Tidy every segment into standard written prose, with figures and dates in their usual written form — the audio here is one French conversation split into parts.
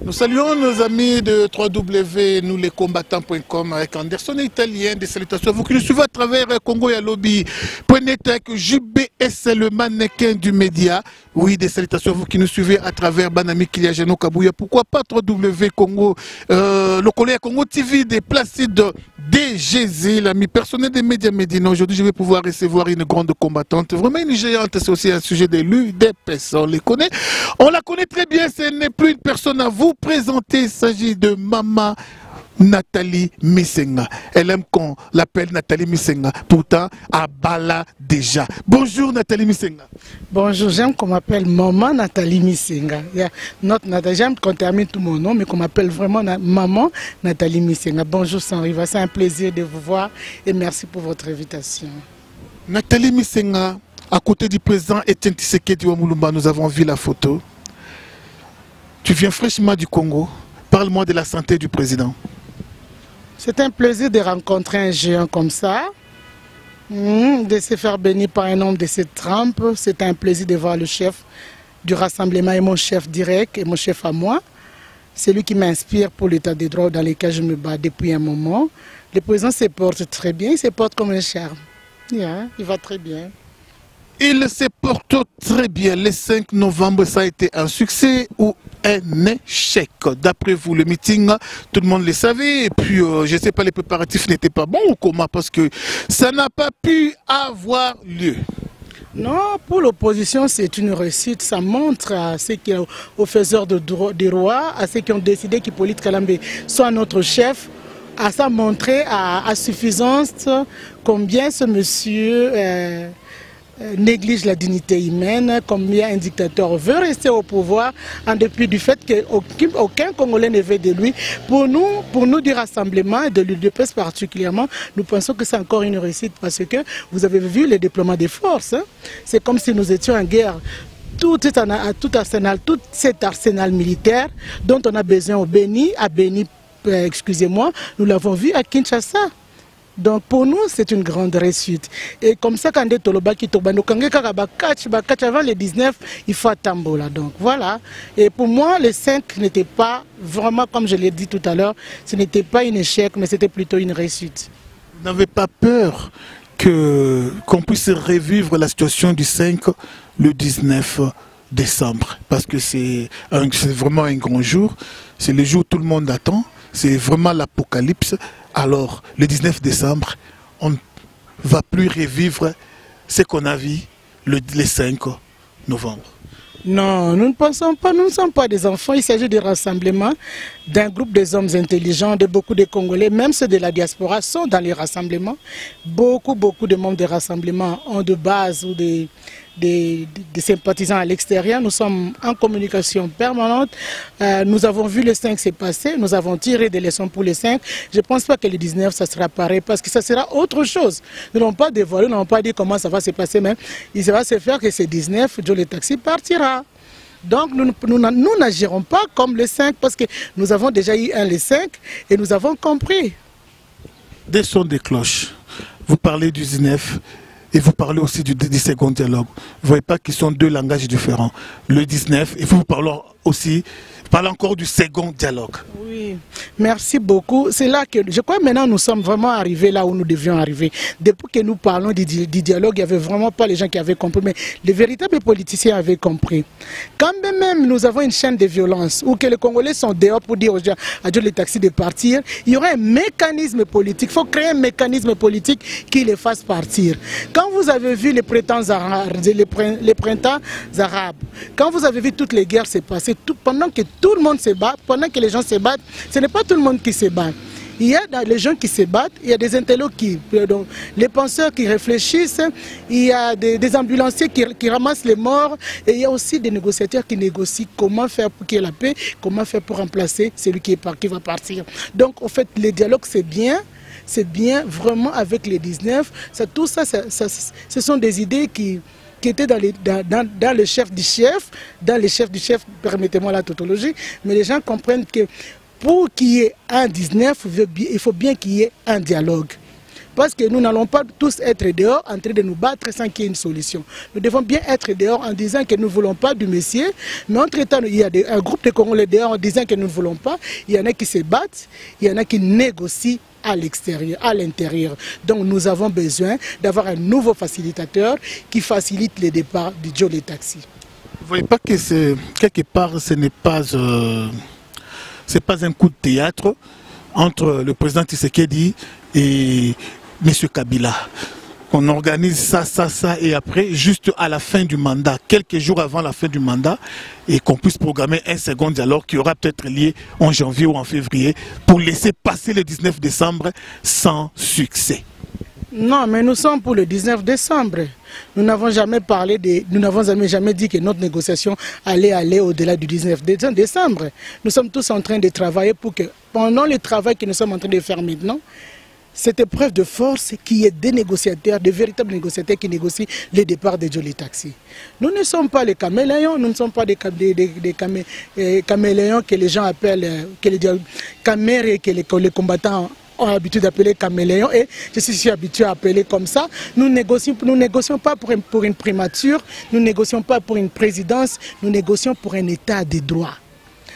Nous saluons nos amis de www.nousleescombattants.com avec Anderson Italien. Des salutations à vous qui nous suivez à travers Congo et Lobby.net avec JBS, le mannequin du média. Oui, des salutations à vous qui nous suivez à travers Banami Kiliageno Kabouya. Pourquoi pas www.congo, le collègue Congo TV des Placides DGZ, l'ami personnel des médias Médina. Aujourd'hui, je vais pouvoir recevoir une grande combattante, vraiment une géante. C'est aussi un sujet de l'UDPS. On les connaît, on la connaît très bien. Ce n'est plus une personne à vous présenter. Il s'agit de Maman Nathalie Misenga. Elle aime qu'on l'appelle Nathalie Misenga. Pourtant, à Bala déjà. Bonjour Nathalie Misenga. Bonjour, j'aime qu'on m'appelle Maman Nathalie Misenga. J'aime qu'on termine tout mon nom, mais qu'on m'appelle vraiment Maman Nathalie Misenga. Bonjour Sanriva, c'est un plaisir de vous voir et merci pour votre invitation. Nathalie Misenga, à côté du président Etienne Tshisekedi Wamulumba, nous avons vu la photo. Tu viens fraîchement du Congo. Parle-moi de la santé du président. C'est un plaisir de rencontrer un géant comme ça, de se faire bénir par un homme de cette trempe. C'est un plaisir de voir le chef du rassemblement et mon chef direct et mon chef à moi. C'est lui qui m'inspire pour l'état des droits dans lequel je me bats depuis un moment. Le président se porte très bien, il se porte comme un charme. Yeah, il va très bien. Il se porte très bien. Le 5 novembre, ça a été un succès ou un échec? D'après vous, le meeting, tout le monde le savait. Et puis, je ne sais pas, les préparatifs n'étaient pas bons ou comment? Parce que ça n'a pas pu avoir lieu. Non, pour l'opposition, c'est une réussite. Ça montre à ceux qui, aux faiseurs des rois, à ceux qui ont décidé qu'Hippolyte Kalambé soit notre chef, à ça montrer à suffisance combien ce monsieur néglige la dignité humaine, combien un dictateur veut rester au pouvoir en dépit du fait qu'aucun Congolais ne veut de lui. Pour nous du rassemblement et de l'UDPS particulièrement, nous pensons que c'est encore une réussite parce que vous avez vu le déploiement des forces. Hein? C'est comme si nous étions en guerre. Tout cet arsenal militaire dont on a besoin au Béni, excusez-moi, nous l'avons vu à Kinshasa. Donc pour nous, c'est une grande réussite. Et comme ça, quand on avant le 19, il faut attendre là. Donc voilà. Et pour moi, le 5 n'était pas vraiment, comme je l'ai dit tout à l'heure, ce n'était pas un échec, mais c'était plutôt une réussite. Vous n'avez pas peur qu'on puisse revivre la situation du 5 le 19 décembre? Parce que c'est vraiment un grand jour. C'est le jour où tout le monde attend. C'est vraiment l'apocalypse. Alors, le 19 décembre, on ne va plus revivre ce qu'on a vu le 5 novembre. Non, nous ne pensons pas, nous ne sommes pas des enfants. Il s'agit de rassemblement d'un groupe des hommes intelligents, de beaucoup de Congolais, même ceux de la diaspora sont dans les rassemblements. Beaucoup de membres des rassemblements ont de base ou des sympathisants à l'extérieur. Nous sommes en communication permanente. Nous avons vu le 5 s'est passé. Nous avons tiré des leçons pour le 5. Je ne pense pas que le 19, ça sera pareil parce que ça sera autre chose. Nous n'avons pas dévoilé, nous n'avons pas dit comment ça va se passer même. Il va se faire que ce 19, Joe le taxi partira. Donc nous n'agirons pas comme le 5 parce que nous avons déjà eu le 5 et nous avons compris. Des sons de cloches. Vous parlez du 19 et vous parlez aussi du second dialogue. Vous ne voyez pas qu'ils sont deux langages différents. Le 19, et vous parlez aussi, parlez encore du second dialogue. Oui, merci beaucoup. C'est là que je crois maintenant nous sommes vraiment arrivés là où nous devions arriver. Depuis que nous parlons du dialogue, il n'y avait vraiment pas les gens qui avaient compris, mais les véritables politiciens avaient compris. Quand même nous avons une chaîne de violence où que les Congolais sont dehors pour dire aux gens à Dieu les taxis de partir, il y aura un mécanisme politique. Il faut créer un mécanisme politique qui les fasse partir. Quand vous avez vu les printemps arabes, quand vous avez vu toutes les guerres se passer, pendant que tout le monde se bat, pendant que les gens se battent, ce n'est pas tout le monde qui se bat. Il y a les gens qui se battent, il y a des intellectuels, les penseurs qui réfléchissent, il y a des ambulanciers qui ramassent les morts, et il y a aussi des négociateurs qui négocient comment faire pour qu'il y ait la paix, comment faire pour remplacer celui qui va partir. Donc, en fait, le dialogue, c'est bien vraiment avec les 19. Tout ça, ce sont des idées qui étaient dans le chef du chef, permettez-moi la tautologie, mais les gens comprennent que pour qu'il y ait un 19, il faut bien qu'il y ait un dialogue. Parce que nous n'allons pas tous être dehors en train de nous battre sans qu'il y ait une solution. Nous devons bien être dehors en disant que nous ne voulons pas du Messier, mais entre-temps, il y a un groupe de Congolais dehors en disant que nous ne voulons pas. Il y en a qui se battent, il y en a qui négocient à l'extérieur, à l'intérieur. Donc nous avons besoin d'avoir un nouveau facilitateur qui facilite les départs du Jolly Taxi. Vous ne voyez pas que quelque part ce n'est pas un coup de théâtre entre le président Tshisekedi et M. Kabila? On organise ça, et après, juste à la fin du mandat, quelques jours avant la fin du mandat, et qu'on puisse programmer un second dialogue qui aura peut-être lieu en janvier ou en février pour laisser passer le 19 décembre sans succès. Non, mais nous sommes pour le 19 décembre. Nous n'avons jamais jamais dit que notre négociation allait aller au-delà du 19 décembre. Nous sommes tous en train de travailler pour que, pendant le travail que nous sommes en train de faire maintenant, cette épreuve de force qu'il y ait des négociateurs, de véritables négociateurs qui négocient les départs de Jolly Taxi. Nous ne sommes pas les caméléons, nous ne sommes pas des caméléons que les gens appellent, que les camérés, que les combattants ont l'habitude d'appeler caméléons, et je suis habitué à appeler comme ça. Nous négocions pas pour une primature, nous ne négocions pas pour une présidence, nous négocions pour un état de droit.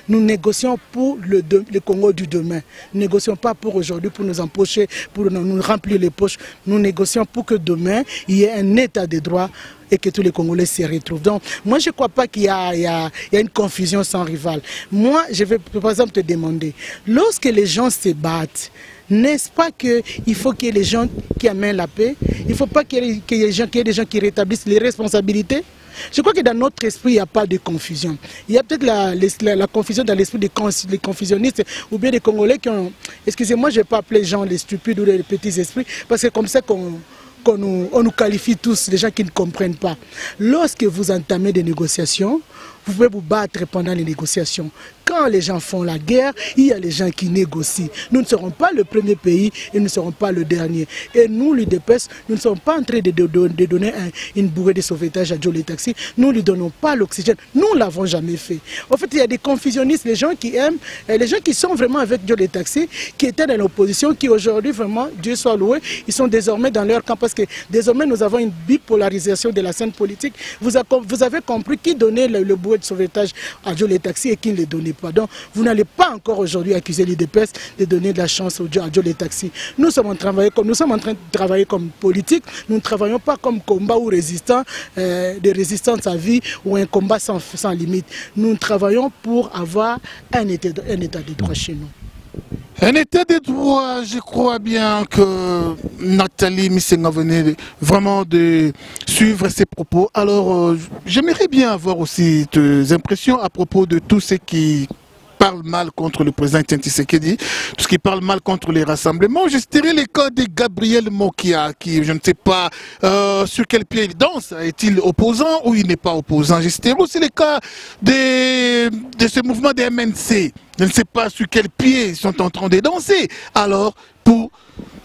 Nous négocions pour le Congo du demain. Nous ne négocions pas pour aujourd'hui, pour nous empocher, pour nous remplir les poches. Nous négocions pour que demain, il y ait un état de droit et que tous les Congolais se retrouvent. Donc, moi, je ne crois pas qu'il y a une confusion sans rival. Moi, je vais par exemple te demander, lorsque les gens se battent, n'est-ce pas qu'il faut qu'il y ait des gens qui amènent la paix? Il ne faut pas qu'il y ait des gens qui rétablissent les responsabilités? Je crois que dans notre esprit, il n'y a pas de confusion. Il y a peut-être la confusion dans l'esprit des confusionnistes ou bien des Congolais qui ont... Excusez-moi, je ne vais pas appeler les gens les stupides ou les petits esprits, parce que c'est comme ça qu'on nous qualifie tous, les gens qui ne comprennent pas. Lorsque vous entamez des négociations, vous pouvez vous battre pendant les négociations. Quand les gens font la guerre, il y a les gens qui négocient. Nous ne serons pas le premier pays et nous ne serons pas le dernier. Et nous, l'UDPS, nous ne sommes pas en train de donner une bourrée de sauvetage à Jolly Taxi. Nous ne lui donnons pas l'oxygène. Nous ne l'avons jamais fait. En fait, il y a des confusionnistes, les gens qui aiment, les gens qui sont vraiment avec Jolly Taxi, qui étaient dans l'opposition, qui aujourd'hui, vraiment, Dieu soit loué, ils sont désormais dans leur camp parce que désormais, nous avons une bipolarisation de la scène politique. Vous avez compris qui donnait le bourré de sauvetage à Jolly Taxi et qui ne le donnait pas. Donc, vous n'allez pas encore aujourd'hui accuser l'UDPS de donner de la chance à Jolly Taxi. Nous sommes en train de travailler comme politique. Nous ne travaillons pas comme combat ou résistant, des résistants à vie ou un combat sans limite. Nous travaillons pour avoir un état de droit chez nous. Un état de droit, je crois bien que Nathalie Missenga venait vraiment de suivre ses propos. Alors, j'aimerais bien avoir aussi tes impressions à propos de tout ce qui parle mal contre le président Tshisekedi, tout ce qui parle mal contre les rassemblements. Je citerai le cas de Gabriel Mokia, qui, je ne sais pas sur quel pied il danse. Est-il opposant ou il n'est pas opposant? Je citerai aussi le cas de ce mouvement des MNC. Je ne sais pas sur quel pied ils sont en train de danser. Alors, pour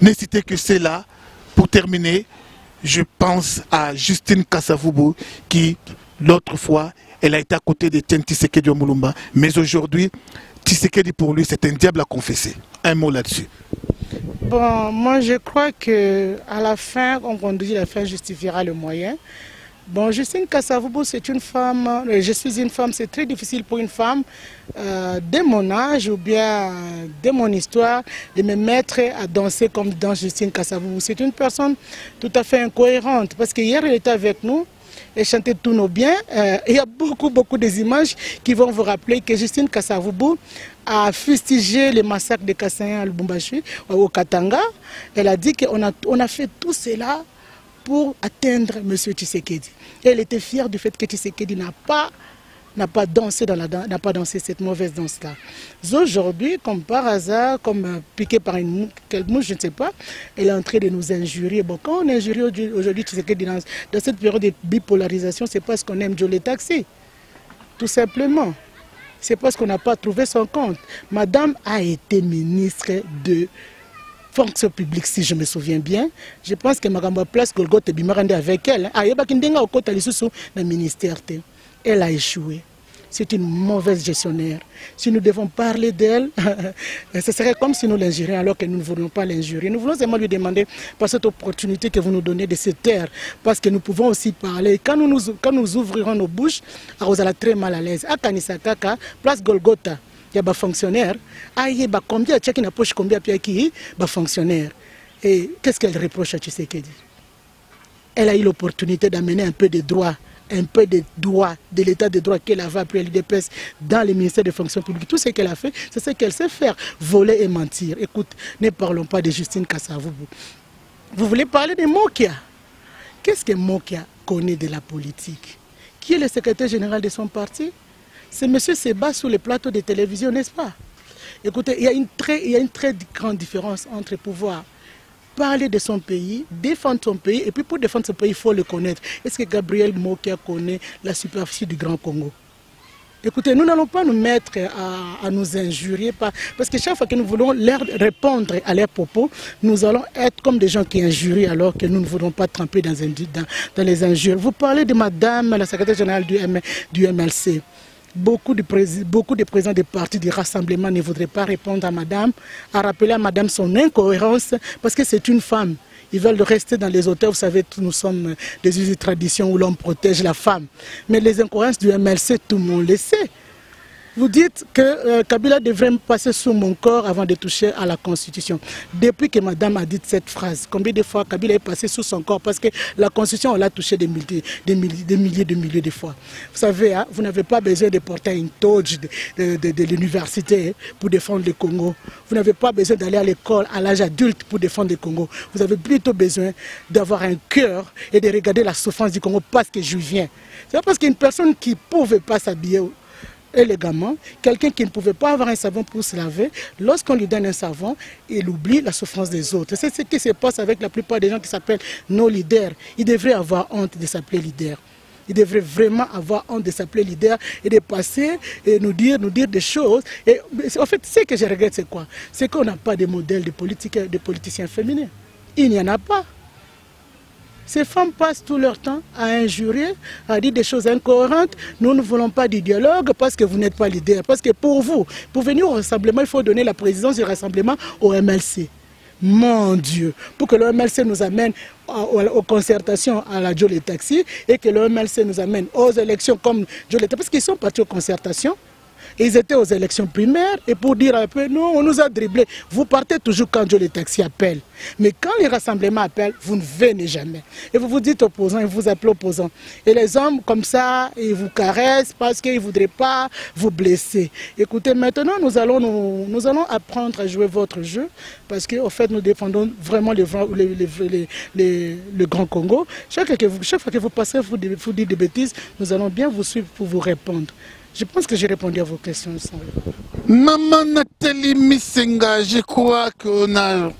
ne citer que cela, pour terminer, je pense à Justine Kasavubu qui, l'autre fois, elle a été à côté de Tshisekedi Mulumba. Mais aujourd'hui, Tshisekedi pour lui, c'est un diable à confesser. Un mot là-dessus. Bon, moi je crois qu'à la fin, on dit la fin justifiera le moyen. Bon, Justine Kasavubu, c'est une femme, je suis une femme, c'est très difficile pour une femme de mon âge ou bien de mon histoire de me mettre à danser comme dans Justine Kasavubu. C'est une personne tout à fait incohérente parce que hier elle était avec nous et chantait tous nos biens. Il y a beaucoup des images qui vont vous rappeler que Justine Kasavubu a fustigé les massacres de Kassaïen à Lubumbashi, au Katanga. Elle a dit qu'on a fait tout cela pour atteindre M. Tshisekedi. Elle était fière du fait que Tshisekedi n'a pas dansé cette mauvaise danse-là. Aujourd'hui, comme par hasard, comme piqué par quelle mouche, je ne sais pas, elle est en train de nous injurier. Bon, quand on injurie aujourd'hui Tshisekedi dans cette période de bipolarisation, c'est parce qu'on aime Jolly Taxi. Tout simplement. C'est parce qu'on n'a pas trouvé son compte. Madame a été ministre de fonction publique, si je me souviens bien. Je pense que Magamba Place Golgote Bimarande avec elle. Elle a échoué. c'est une mauvaise gestionnaire. Si nous devons parler d'elle, ce serait comme si nous l'injurions alors que nous ne voulons pas l'injurier. Nous voulons seulement lui demander par cette opportunité que vous nous donnez de se taire, parce que nous pouvons aussi parler. Quand nous ouvrirons nos bouches, on a très mal à l'aise. À Kanisakaka, place Golgotha, il y a des fonctionnaires. Il y a combien de tchèques poche, combien de fonctionnaires. Et qu'est-ce qu'elle reproche à Tshisekedi? Elle a eu l'opportunité d'amener un peu de droit, un peu de droit, de l'état de droit qu'elle avait appris à l'UDPS dans le ministère des fonctions publiques. Tout ce qu'elle a fait, c'est ce qu'elle sait faire, voler et mentir. Écoute, ne parlons pas de Justine Kassavoubou. Vous voulez parler de Mokia? Qu'est-ce que Mokia connaît de la politique? Qui est le secrétaire général de son parti? Ce monsieur se bat sur les plateaux de télévision, n'est-ce pas? Écoutez, il y a une très grande différence entre pouvoir parler de son pays, défendre son pays, et puis pour défendre son pays, il faut le connaître. Est-ce que Gabriel Mokia connaît la superficie du Grand Congo? Écoutez, nous n'allons pas nous mettre à nous injurier, parce que chaque fois que nous voulons leur répondre à leurs propos, nous allons être comme des gens qui injurient alors que nous ne voulons pas tremper dans les injures. Vous parlez de madame, la secrétaire générale du MLC. Beaucoup de présidents des partis du rassemblement ne voudraient pas répondre à madame, à rappeler à madame son incohérence, parce que c'est une femme. Ils veulent rester dans les hôtels. Vous savez, nous sommes des us et traditions où l'homme protège la femme. Mais les incohérences du MLC, tout le monde le sait. Vous dites que Kabila devrait me passer sous mon corps avant de toucher à la Constitution. Depuis que madame a dit cette phrase, combien de fois Kabila est passé sous son corps? Parce que la Constitution, on l'a touché des milliers de fois. Vous savez, hein, vous n'avez pas besoin de porter une toge de l'université pour défendre le Congo. Vous n'avez pas besoin d'aller à l'école à l'âge adulte pour défendre le Congo. Vous avez plutôt besoin d'avoir un cœur et de regarder la souffrance du Congo parce que je viens. C'est parce qu'une personne qui ne pouvait pas s'habiller élégamment, quelqu'un qui ne pouvait pas avoir un savon pour se laver, lorsqu'on lui donne un savon, il oublie la souffrance des autres. C'est ce qui se passe avec la plupart des gens qui s'appellent nos leaders. Ils devraient avoir honte de s'appeler leader. Ils devraient vraiment avoir honte de s'appeler leader et de passer et nous dire des choses. Et en fait, ce que je regrette, c'est quoi? C'est qu'on n'a pas de modèle de politiciens féminins. Il n'y en a pas. Ces femmes passent tout leur temps à injurier, à dire des choses incohérentes. Nous ne voulons pas du dialogue parce que vous n'êtes pas leader. Parce que pour vous, pour venir au rassemblement, il faut donner la présidence du rassemblement au MLC. Mon Dieu, pour que le MLC nous amène aux concertations à la Jolly Taxi et que le MLC nous amène aux élections comme Jolly Taxi, parce qu'ils sont partis aux concertations. Ils étaient aux élections primaires et pour dire un peu, non, on nous a dribblés. Vous partez toujours quand Jolly Taxi appelle. Mais quand les rassemblements appellent, vous ne venez jamais. Et vous vous dites opposant et vous appelez opposant. Et les hommes, comme ça, ils vous caressent parce qu'ils ne voudraient pas vous blesser. Écoutez, maintenant, nous allons apprendre à jouer votre jeu parce qu'en fait, nous défendons vraiment le Grand Congo. Chaque fois que vous passez, vous dites des bêtises, nous allons bien vous suivre pour vous répondre. Je pense que j'ai répondu à vos questions. Maman Nathalie Missenga, je crois qu'on n'a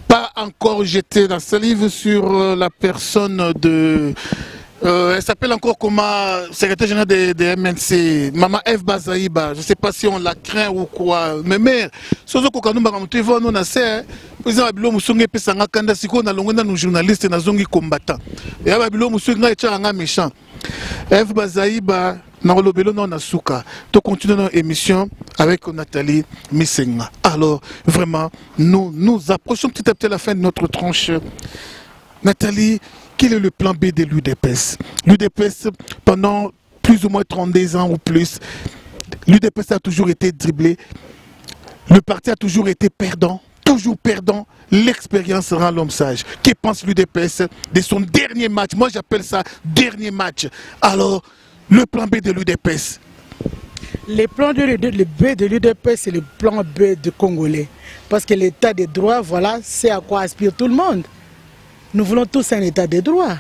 pas encore jeté la salive sur la personne de... elle s'appelle encore comment, secrétaire général de MNC, Maman F. Bazaïba. Je ne sais pas si on la craint ou quoi. Mais mère, si on a un président Abilo Moussongue Pesanga Kanda Siko na longo na nos journalistes na zongi combattant. Et Abilo Moussongue na etchanga méchant. F. Bazaïba. To continuer notre émission avec Nathalie Missenga. Alors, vraiment, nous approchons petit à petit à la fin de notre tranche. Nathalie, quel est le plan B de l'UDPS? L'UDPS, pendant plus ou moins 32 ans ou plus, l'UDPS a toujours été dribblé. Le parti a toujours été perdant. Toujours perdant, l'expérience rend l'homme sage. Que pense l'UDPS de son dernier match? Moi, j'appelle ça dernier match. Alors, le plan B de l'UDPS. Le plan B de l'UDPS, c'est le plan B de Congolais. Parce que l'état de droit, voilà, c'est à quoi aspire tout le monde. Nous voulons tous un état de droit.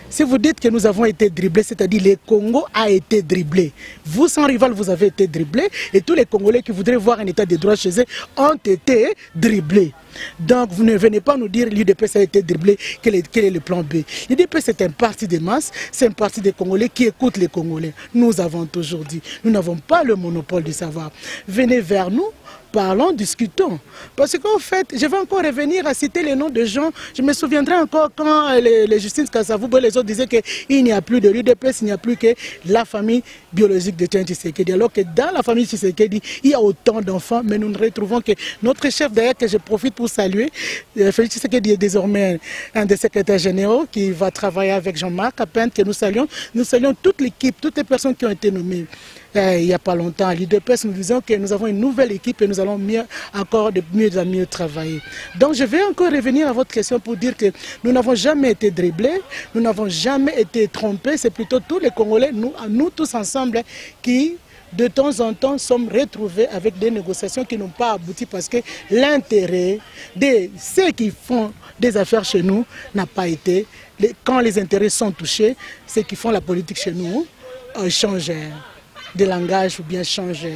Si vous dites que nous avons été dribblés, c'est-à-dire le Congo a été dribblé. Vous, sans rival, vous avez été dribblés. Et tous les Congolais qui voudraient voir un état de droit chez eux ont été dribblés. Donc, vous ne venez pas nous dire que l'UDPS a été dribblé, quel est le plan B. L'UDPS est un parti de masse, c'est un parti des Congolais qui écoute les Congolais. Nous avons toujours dit, nous n'avons pas le monopole du savoir. Venez vers nous. Parlons, discutons. Parce qu'en fait, je vais encore revenir à citer les noms de gens. Je me souviendrai encore quand les Justine Kassavoubou et les autres disaient qu'il n'y a plus de l'UDPS, il n'y a plus que la famille biologique de Tiens Tshisekedi. Alors que dans la famille Tshisekedi, il y a autant d'enfants, mais nous ne retrouvons que notre chef d'ailleurs, que je profite pour saluer. Félix Tshisekedi est désormais un des secrétaires généraux qui va travailler avec Jean-Marc Apente, que nous saluons. Nous saluons toute l'équipe, toutes les personnes qui ont été nommées. Il n'y a pas longtemps, à l'IDPS, nous disons que nous avons une nouvelle équipe et nous allons encore de mieux en mieux travailler. Donc je vais encore revenir à votre question pour dire que nous n'avons jamais été dribblés, nous n'avons jamais été trompés, c'est plutôt tous les Congolais, nous tous ensemble, qui de temps en temps sommes retrouvés avec des négociations qui n'ont pas abouti parce que l'intérêt de ceux qui font des affaires chez nous n'a pas été, quand les intérêts sont touchés, ceux qui font la politique chez nous changent de langage ou bien changer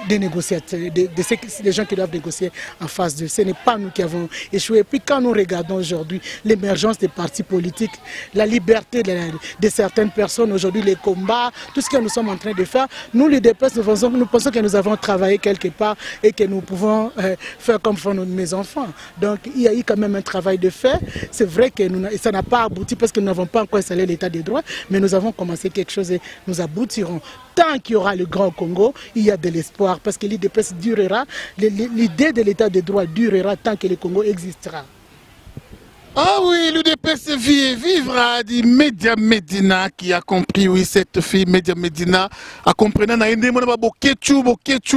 des négociateurs, des gens qui doivent négocier en face d'eux. Ce n'est pas nous qui avons échoué. Et puis quand nous regardons aujourd'hui l'émergence des partis politiques, la liberté de certaines personnes, aujourd'hui les combats, tout ce que nous sommes en train de faire, nous les DPS, nous pensons que nous avons travaillé quelque part et que nous pouvons faire comme font mes enfants. Donc il y a eu quand même un travail de fait. C'est vrai que ça n'a pas abouti parce que nous n'avons pas encore installé l'état des droits, mais nous avons commencé quelque chose et nous aboutirons. Tant qu'il y aura le Grand Congo, il y a de l'espoir parce que l'IDPS durera, l'idée de l'état de droit durera tant que le Congo existera. Ah oui, l'UDPS vivra, dit Média Medina qui a compris, oui, cette fille, Média Medina, a compris, na ende mona bokechu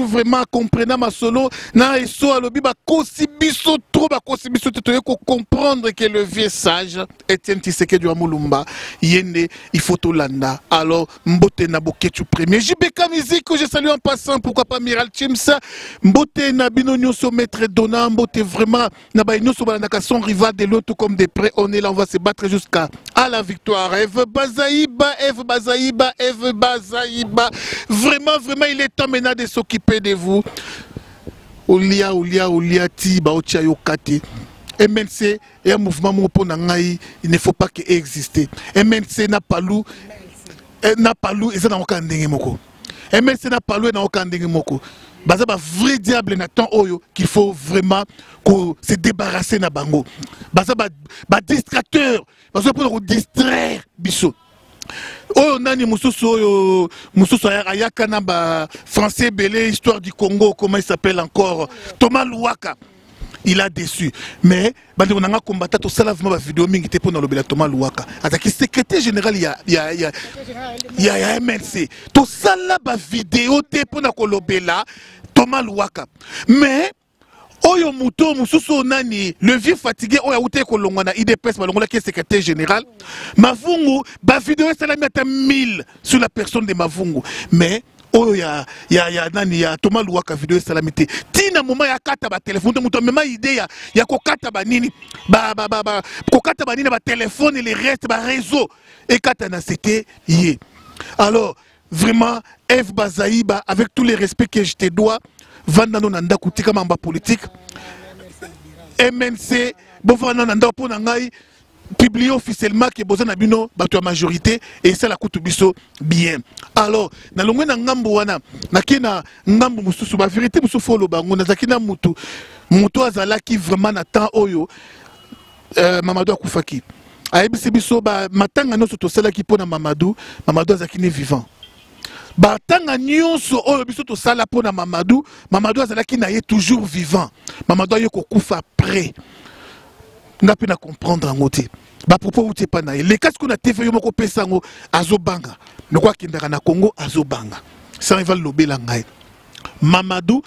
vraiment comprenant ma solo, na eso alobi ba kosibiso trop ba kosibiso te ko comprendre que le vieux sage Etienne Tshisekedi wa Mulumba, yende il faut Tolanda. Alors mbote na bokechu premier. JBK musique que je salue en passant, pourquoi pas Miral Chimsa, mbote na bino nyoso maître Dona, mbote vraiment na ba nyoso ba na son rival de l'autre comme des prêts, on est là, on va se battre jusqu'à la victoire. Eve Bazaïba, Eve Bazaïba, Eve Bazaïba. Vraiment, vraiment, il est temps maintenant de s'occuper de vous. Olia, Tiba, Otia Yokate. MNC est un mouvement il ne faut pas qu'il existe. MNC n'a pas lou, et n'a pas aucun dingue moko. MNC n'a pas lou, et n'a aucun dingue moko. Baza ba vrai diable n'attend oyo qu'il faut vraiment se débarrasser na bango. Baza ba distracteur, baza pour distraire biso. Oyo nani mususu oyo mususu ayaka na ba français belé histoire du Congo, comment il s'appelle encore, Thomas Louaka. Il a déçu. Mais bande on a combattu tout ça là vraiment vidéo mingi te pour na Thomas Louaka. Attaque secrétaire général il y a MNC. Tout ça là ba vidéo te pour na kolobela Thomas Louaka. Mais oyo muto mususu nani le vieux fatigué oya ute kolongwana IDPS balongola qui est secrétaire général Mavungu ba vidéo ça la mettre 1000 sur la personne de Mavungu. Mais oh ya Thomas Louaka vidéo salamité tina moment ya kata ba téléphone muto même idée ya ko kata ba nini ko kata ba nini ba téléphone et les restes ba réseau et kata na c'était yé. Alors vraiment Eve Bazaïba, avec tous les respects que je te dois, Vandano Nanda Koutika Mamba politique MNC Bovana Nanda Ponangai publié officiellement que Bozan Abino battu à majorité et ça la coûte biso bien. Alors, na longwe na ngambo wana nakina ngambo mususu ba vérité mususu folo bango na zakina mutu azala qui vraiment na oyo Mamadou Akufaki. Aibisi biso ba matanga no soto sala ki pona Mamadou azakine vivant. Ba tanga nyonso oyo biso to sala pona Mamadou azalaki na ye toujours vivant. Mamadou yeko kufa après. N'a pas comprendre en côté. Bah propos ou pas na les cas qu'on a TV yo moko pesango azobanga. Ne quoi qu'il na Congo azobanga. Ça il va lober la ngai. Mamadou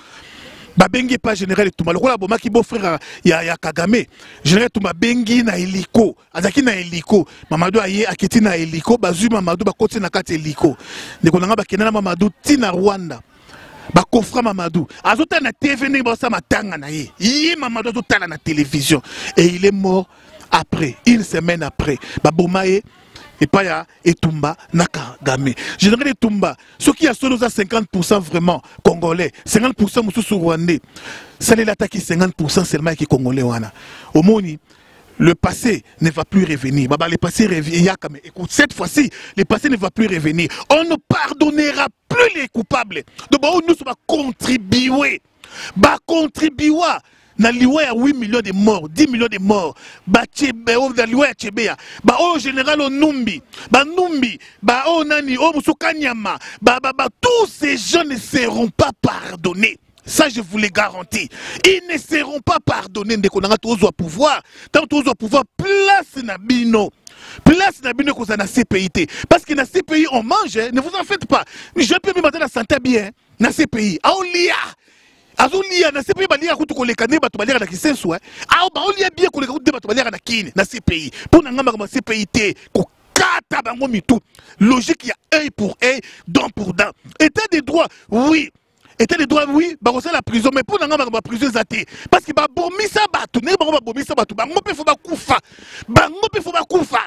ba bengi pas général tout mal. Lokola boma ki beau frère ya Kagame. Général tout ma bengi na hélico. Azaki na hélico. Mamadou aye akiti na hélico bazu Mamadou ba koti na kati hélico. Ndeko nanga ba kenana Mamadou tina Rwanda. Bakofra Mamadou azota na TV ne bosa matanga na ye Mamadou azotala na télévision et il est mort après une semaine après babomaye et pas ya Etumba na Kagame général Etumba ce qui a solo 50% vraiment congolais 50% mususu rwandais ça les attaque 50% seulement qui congolais wana omoni. Le passé ne va plus revenir. Le passé revient. Écoute, cette fois-ci, le passé ne va plus revenir. On ne pardonnera plus les coupables. Donc, nous sommes contribuer. Contribuer. na liwa ya 8 millions de morts, 10 millions de morts, ba chebe o na liwa ya chebea, ba o général Onumbi, ba Numbi, ba o nani o Musukanyama, ba tous ces gens ne seront pas pardonnés. Ça, je vous le garantis. Ils ne seront pas pardonnés dès qu'on a tous au pouvoir. Tant tous au pouvoir, place Nabino. Place Nabino qu'on a na CPI. Parce que na CPI, on mange, ne vous en faites pas. Je peux me mettre la santé bien, na CPI. Aolia. Azolia, na CPI, balia kutu kolekane, batu balia na kisensu. Aolia bien kolekane, batu balia na kine, na CPI. Pour n'angama comme CPI, kata bango mitou. Logique, il y a œil pour œil, dent pour dent. État des droits, oui. État de droit, oui, bah c'est la prison, mais pour n'avoir ma prison zate, parce que bah bomi ça batou, ne bah bomi ça batou, bah ngopé faut ba koufa, bah ngopé faut ba koufa.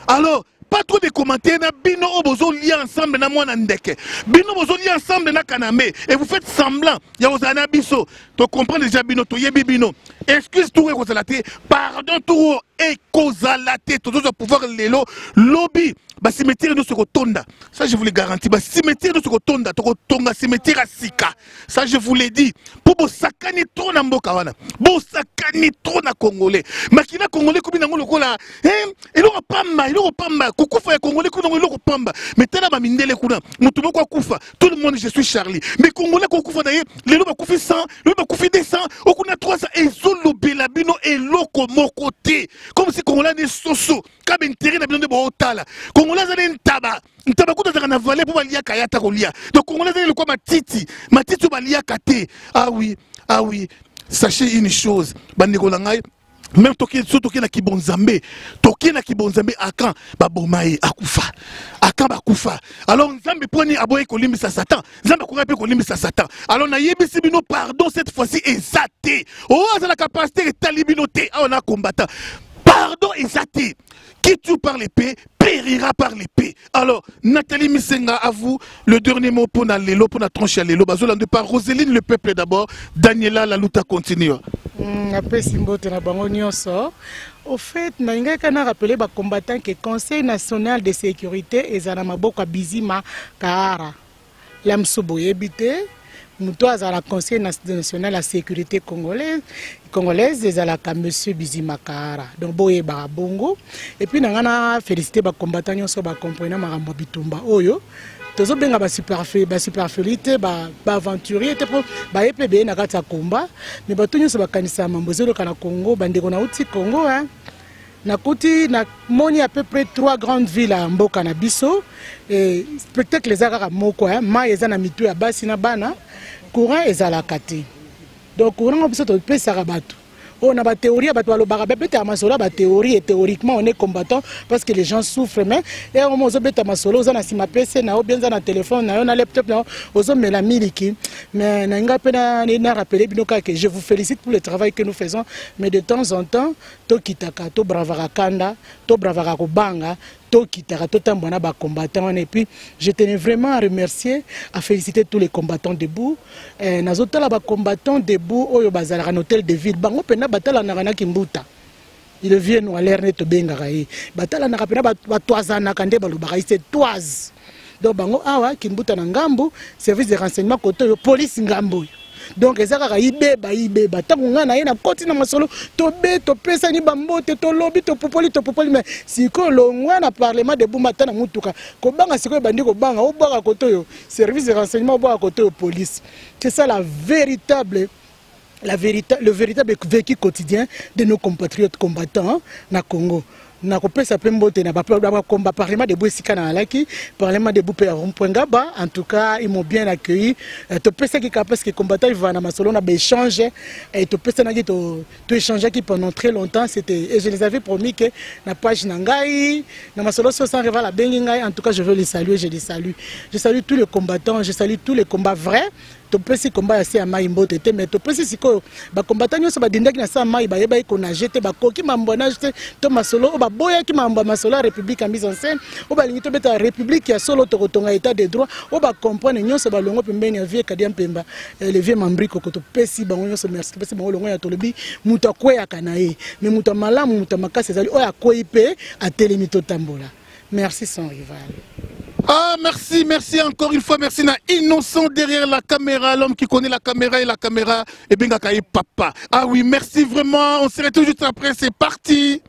Alors, pas trop de commentaires, na bino obozo lié ensemble na mwana ndeke, bino obozo lié ensemble na kaname, et vous faites semblant, ya ozana biso, tu comprends déjà bino, to yebi bino, excuse tout kozalate, pardon tout et kozalate, tout le pouvoir lelo, lobby. Bah cimetière de ce rotonda, ça je vous le garantis. Bah cimetière de ce rotonda, to rotonga cimetière à Sika, ça je vous l'ai dit. Pour bo sakani trop na mboka wana, bo sakani trop na congolais. Makina congolais kobi nango lokola, eloko pamba, kukufa ya congolais kuna eloko pamba. Mais tena ba mindele kuna, mutu moko kufa, tout le monde je suis Charlie. Mais congolais ko kufa na ye, lelo ba kufi 100, lelo ba kufi 200, okuna 300 ezolo belabino eloko mokote. Comme si congolais ne soso, kabe intérêt na bino de bo otala. Congolais zali ntaba kuta zaka na valer pour balia kayata kolia. Donc Congolais zali le quoi matiti balia kate. Ah oui, sachez une chose, bandeko langai, même toki na kibonzambe, akan ba bomaye akufa. Akan ba kufa. Alors nzambe poni aboye kolimbisa Satan. Nzambe ko pe kolimbisa Satan. Alors na yebisi bino pardon cette fois-ci exacté. Oh, ça la capacité de talibinoté. Ah on a combattant. Pardon exacté. Qui tue par l'épée, périra par l'épée. Alors, Nathalie Misenga, à vous, le dernier mot pour la Lelo, pour la tranche à Lelo. Bazolande par Roseline, le peuple d'abord. Daniela, la lutte continue. Après Simbote na bango nyonso. Au fait, na kana rappelé ba combattant que Conseil national de sécurité ezana maboko Bizima Kahara. Lamsubo yebite. Muto azala Conseil national de la sécurité congolaise ezalaka monsieur Bizima Kahara. Donc boye ba bongo et puis nangana féliciter ba combattant nyonso ba comprendre makambo bitumba oyo. Tozo benga ba superfluité ba aventurier te pour ba EPB na kata combat mais ba nyonso ba kanisa mambo zelo kana Congo bandeko na uti Congo hein. Nakuti na moni à peu près 3 grandes villes à mboka na biso et spectacle les arara moko hein ma ezana mitu ya basi na bana courant ezalaka te. Donc courant biso to pesa rabatu. On a ba théorie ba to alobaka beta masolo ba théorie et théoriquement on est combattant parce que les gens souffrent mais et on ozo beta masolo za na sima PC na obenza na téléphone na na laptop na ozo mela miliki mais na nga pena na rappeler binoka que je vous félicite pour le travail que nous faisons mais de temps en temps to kitaka to bravara kanda to bravara ko banga to kitaka to tambona ba combattants et puis je tenais vraiment à remercier à féliciter tous les combattants debout nazotala ba combattants debout oyo bazala na hôtel de ville bango pena batala na kimbuta ils viennent à l'air net benga yi batala na pena ba toazana kande balubaka c'est toise donc bango awa kimbuta na ngambu service de renseignement côté police ngambu. Donc ezaka ibeba tango nga na ye na koti na masolo to pesa ni bambote to lobby to popoli mais siko longwa na parlement de Bumata na mutuka ko banga siko bandi ko banga o banga koto yo service de renseignement o banga koto yo police. C'est ça le véritable vécu quotidien de nos compatriotes combattants na Congo. Na kopesa pembote na ba combat parlement de Bouessika na alaki parlement de Boupé Rompouengaba en tout cas ils m'ont bien accueilli to pesa ki kapes ki combattant ils vont na masolo na échange et to pesa na to échanger qui pendant très longtemps c'était et je les avais promis que na page nangai na masolo sans rival la bengingai en tout cas je veux les saluer je salue tous les combattants je salue tous les combats vrais to pesi combat assez à maimbote te mais to pesi siko ba combattant nyonso ba dindaki na sa mai ba yeba ko na jeter ba koki mambona jeter to masolo ba boya ki mamba masolo république en mise en scène o ba lingi to beta république ya solo to kotonga état de droit o ba comprendre nyonso ba longo pembeni ya vie kadia mpemba le vie mambriko ko to pesi ba nyonso merci pesi ba longo ya to lebi muta kwe akanae mais muta malamu muta makasi ezali o ya koi pe a telemi to tambola merci sans rival. Ah, merci, merci encore une fois. Merci na innocent derrière la caméra, l'homme qui connaît la caméra et bien Papa. Ah oui, merci vraiment. On se retrouve juste après. C'est parti.